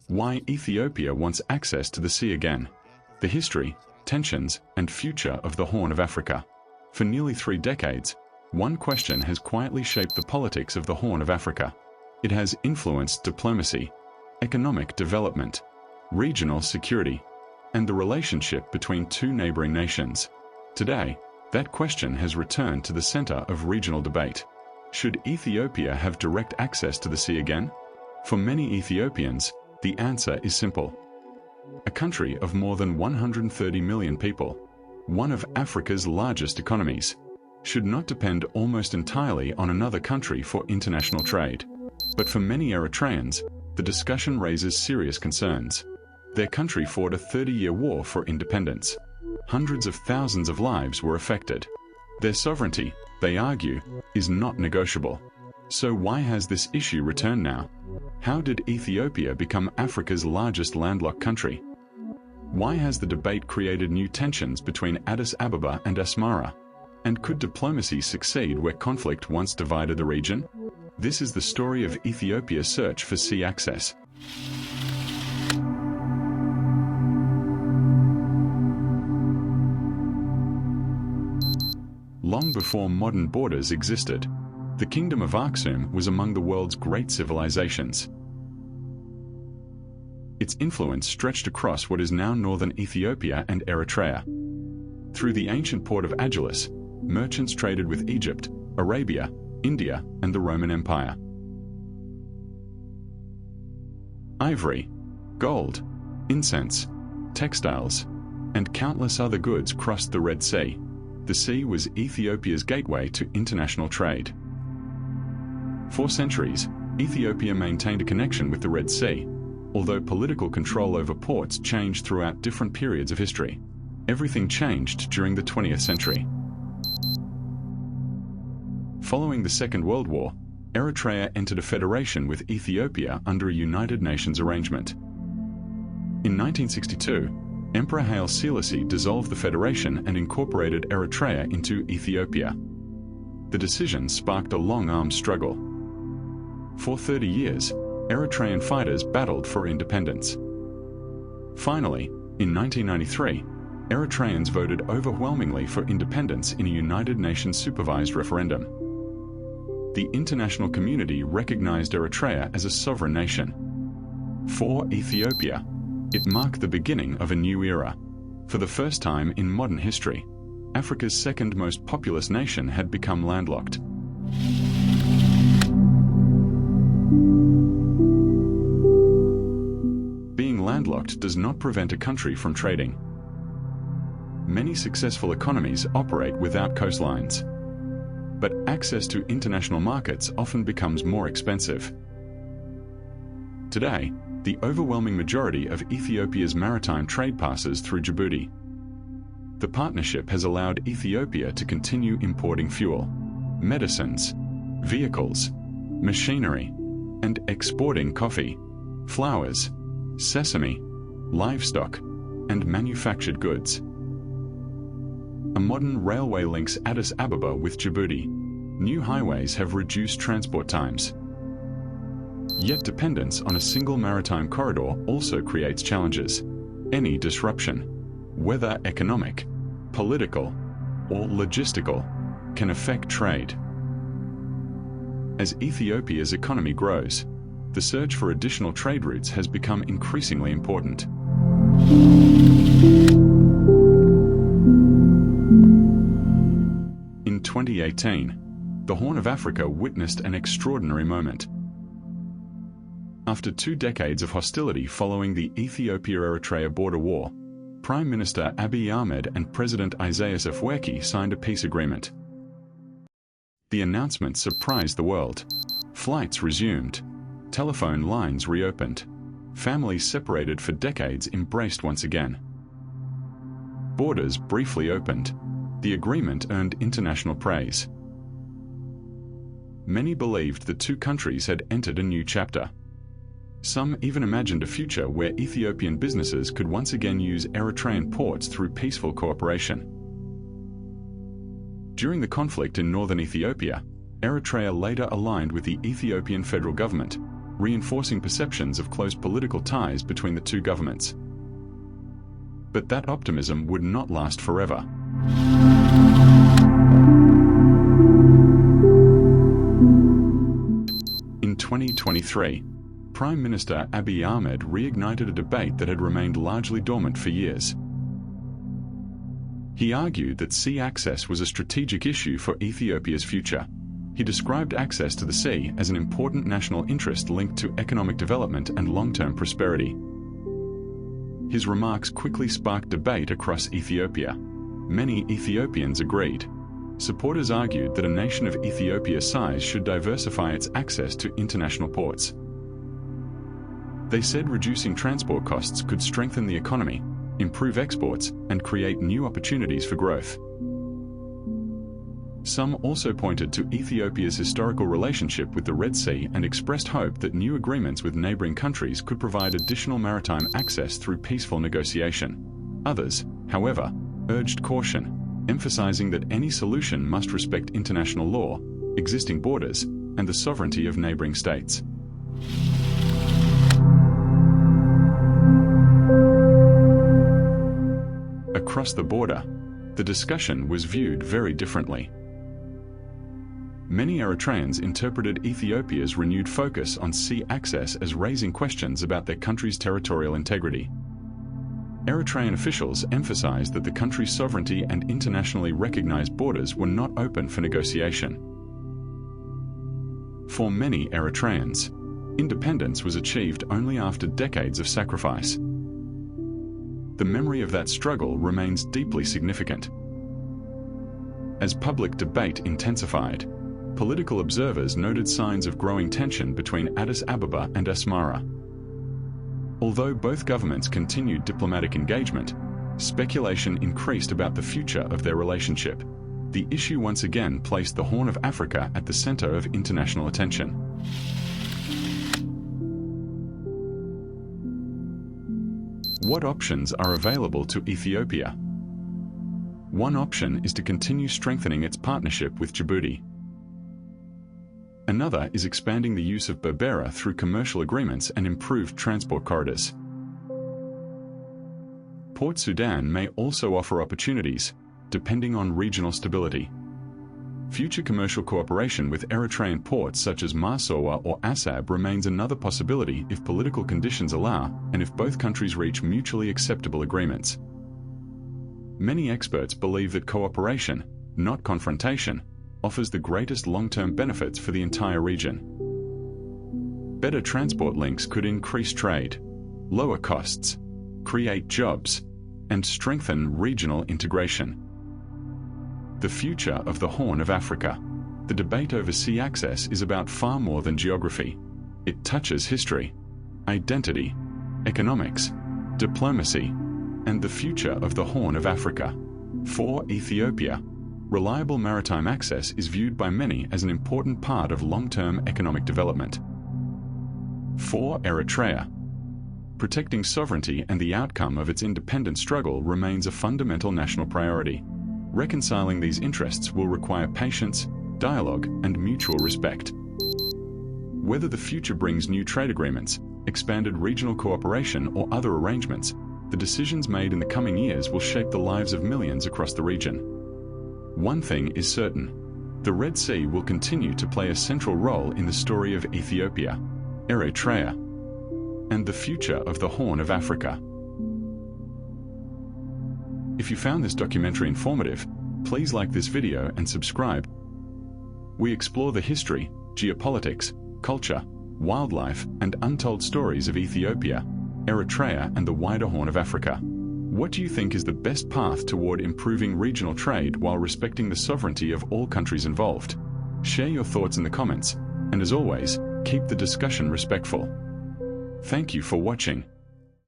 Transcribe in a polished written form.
Why Ethiopia wants access to the sea again. The history, tensions, and future of the Horn of Africa. For nearly 3 decades, one question has quietly shaped the politics of the Horn of Africa. It has influenced diplomacy, economic development, regional security, and the relationship between 2 neighboring nations. Today, that question has returned to the center of regional debate. Should Ethiopia have direct access to the sea again? For many Ethiopians, the answer is simple. A country of more than 130 million people, one of Africa's largest economies, should not depend almost entirely on another country for international trade. But for many Eritreans, the discussion raises serious concerns. Their country fought a 30-year war for independence. Hundreds of thousands of lives were affected. Their sovereignty, they argue, is not negotiable. So why has this issue returned now? How did Ethiopia become Africa's largest landlocked country? Why has the debate created new tensions between Addis Ababa and Asmara? And could diplomacy succeed where conflict once divided the region? This is the story of Ethiopia's search for sea access. Long before modern borders existed, the Kingdom of Aksum was among the world's great civilizations. Its influence stretched across what is now northern Ethiopia and Eritrea. Through the ancient port of Agilis, merchants traded with Egypt, Arabia, India, and the Roman Empire. Ivory, gold, incense, textiles, and countless other goods crossed the Red Sea. The sea was Ethiopia's gateway to international trade. For centuries, Ethiopia maintained a connection with the Red Sea, although political control over ports changed throughout different periods of history. Everything changed during the 20th century. Following the Second World War, Eritrea entered a federation with Ethiopia under a United Nations arrangement. In 1962, Emperor Haile Selassie dissolved the federation and incorporated Eritrea into Ethiopia. The decision sparked a long-armed struggle. For 30 years, Eritrean fighters battled for independence. Finally, in 1993, Eritreans voted overwhelmingly for independence in a United Nations supervised referendum. The international community recognized Eritrea as a sovereign nation. For Ethiopia, it marked the beginning of a new era. For the first time in modern history, Africa's second most populous nation had become landlocked. Being landlocked does not prevent a country from trading. Many successful economies operate without coastlines. But access to international markets often becomes more expensive. Today, the overwhelming majority of Ethiopia's maritime trade passes through Djibouti. The partnership has allowed Ethiopia to continue importing fuel, medicines, vehicles, machinery, and exporting coffee, flowers, sesame, livestock, and manufactured goods. A modern railway links Addis Ababa with Djibouti. New highways have reduced transport times. Yet dependence on a single maritime corridor also creates challenges. Any disruption, whether economic, political, or logistical, can affect trade. As Ethiopia's economy grows, the search for additional trade routes has become increasingly important. In 2018, the Horn of Africa witnessed an extraordinary moment. After 2 decades of hostility following the Ethiopia-Eritrea border war, Prime Minister Abiy Ahmed and President Isaias Afwerki signed a peace agreement. The announcement surprised the world. Flights resumed. Telephone lines reopened. Families separated for decades embraced once again. Borders briefly opened. The agreement earned international praise. Many believed the 2 countries had entered a new chapter. Some even imagined a future where Ethiopian businesses could once again use Eritrean ports through peaceful cooperation. During the conflict in northern Ethiopia, Eritrea later aligned with the Ethiopian federal government, reinforcing perceptions of close political ties between the two governments. But that optimism would not last forever. In 2023, Prime Minister Abiy Ahmed reignited a debate that had remained largely dormant for years. He argued that sea access was a strategic issue for Ethiopia's future. He described access to the sea as an important national interest linked to economic development and long-term prosperity. His remarks quickly sparked debate across Ethiopia. Many Ethiopians agreed. Supporters argued that a nation of Ethiopia's size should diversify its access to international ports. They said reducing transport costs could strengthen the economy, improve exports, and create new opportunities for growth. Some also pointed to Ethiopia's historical relationship with the Red Sea and expressed hope that new agreements with neighboring countries could provide additional maritime access through peaceful negotiation. Others, however, urged caution, emphasizing that any solution must respect international law, existing borders, and the sovereignty of neighboring states. Across the border, the discussion was viewed very differently. Many Eritreans interpreted Ethiopia's renewed focus on sea access as raising questions about their country's territorial integrity. Eritrean officials emphasized that the country's sovereignty and internationally recognized borders were not open for negotiation. For many Eritreans, independence was achieved only after decades of sacrifice. The memory of that struggle remains deeply significant. As public debate intensified, political observers noted signs of growing tension between Addis Ababa and Asmara. Although both governments continued diplomatic engagement, speculation increased about the future of their relationship. The issue once again placed the Horn of Africa at the center of international attention. What options are available to Ethiopia? One option is to continue strengthening its partnership with Djibouti. Another is expanding the use of Berbera through commercial agreements and improved transport corridors. Port Sudan may also offer opportunities, depending on regional stability. Future commercial cooperation with Eritrean ports such as Massawa or Assab remains another possibility if political conditions allow and if both countries reach mutually acceptable agreements. Many experts believe that cooperation, not confrontation, offers the greatest long-term benefits for the entire region. Better transport links could increase trade, lower costs, create jobs, and strengthen regional integration. The future of the Horn of Africa. The debate over sea access is about far more than geography. It touches history, identity, economics, diplomacy, and the future of the Horn of Africa. For Ethiopia, reliable maritime access is viewed by many as an important part of long-term economic development. For Eritrea, protecting sovereignty and the outcome of its independence struggle remains a fundamental national priority. Reconciling these interests will require patience, dialogue, and mutual respect. Whether the future brings new trade agreements, expanded regional cooperation, or other arrangements, the decisions made in the coming years will shape the lives of millions across the region. One thing is certain: the Red Sea will continue to play a central role in the story of Ethiopia, Eritrea, and the future of the Horn of Africa. If you found this documentary informative, please like this video and subscribe. We explore the history, geopolitics, culture, wildlife, and untold stories of Ethiopia, Eritrea, and the wider Horn of Africa. What do you think is the best path toward improving regional trade while respecting the sovereignty of all countries involved? Share your thoughts in the comments, and as always, keep the discussion respectful. Thank you for watching.